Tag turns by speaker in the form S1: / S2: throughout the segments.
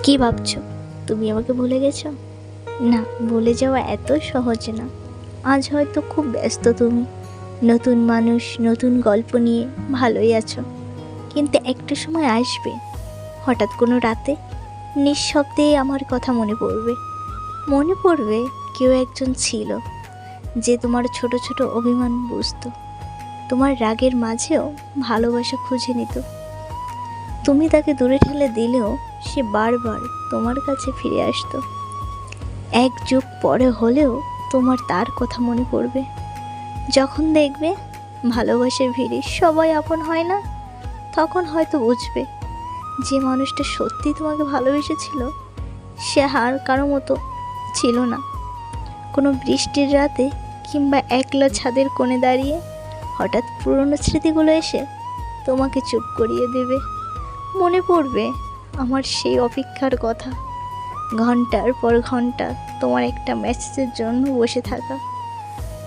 S1: কি ভাবছো? তুমি আমাকে ভুলে গেছো? না, ভুলে যাওয়া এত সহজ না। আজ হয়তো খুব ব্যস্ত তুমি, নতুন মানুষ, নতুন গল্প নিয়ে ভালোই আছো। কিন্তু একটা সময় আসবে, হঠাৎ কোনো রাতে নিঃশব্দেই আমার কথা মনে পড়বে। মনে পড়বে কেউ একজন ছিল যে তোমার ছোট ছোট অভিমান বুঝতো, তোমার রাগের মাঝেও ভালোবাসা খুঁজে নিত। তুমি তাকে দূরে ঠেলে দিলেও সে বারবার তোমার কাছে ফিরে আসতো। এক যুগ পরে হলেও তোমার তার কথা মনে পড়বে। যখন দেখবে ভালোবাসার ভিড়ে সবাই আপন হয় না, তখন হয়তো বুঝবে যে মানুষটা সত্যি তোমাকে ভালোবেসেছিল সে আর কারো মতো ছিল না। কোনো বৃষ্টির রাতে কিংবা একলা ছাদের কোণে দাঁড়িয়ে হঠাৎ পুরনো স্মৃতিগুলো এসে তোমাকে চুপ করিয়ে দেবে। মনে পড়বে আমার সেই অপেক্ষার কথা, ঘন্টার পর ঘন্টা তোমার একটা মেসেজের জন্য বসে থাকা,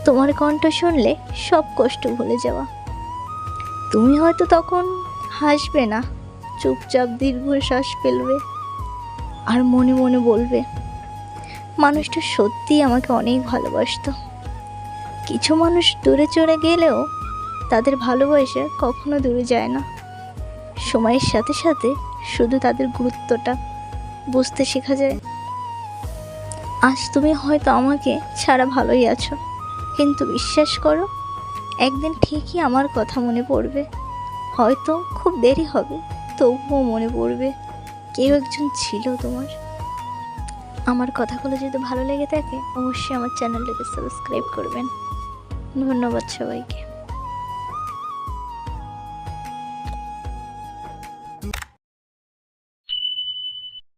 S1: তোমার কণ্ঠ শুনলে সব কষ্ট ভুলে যাওয়া। তুমি হয়তো তখন হাসবে না, চুপচাপ দীর্ঘশ্বাস ফেলবে আর মনে মনে বলবে, মানুষটা সত্যিই আমাকে অনেক ভালোবাসতো। কিছু মানুষ দূরে চলে গেলেও তাদের ভালোবাসা কখনো দূরে যায় না। সময়ের সাথে সাথে শুধু তাদের গুরুত্বটা বুঝতে শেখা যায়। আজ তুমি হয়তো আমাকে ছাড়া ভালোই আছো, কিন্তু বিশ্বাস করো, একদিন ঠিকই আমার কথা মনে পড়বে। হয়তো খুব দেরি হবে, তবুও মনে পড়বে কেউ একজন ছিল তোমার। আমার কথাগুলো যদি ভালো লেগে থাকে অবশ্যই আমার চ্যানেলটাকে সাবস্ক্রাইব করবেন। ধন্যবাদ সবাইকে।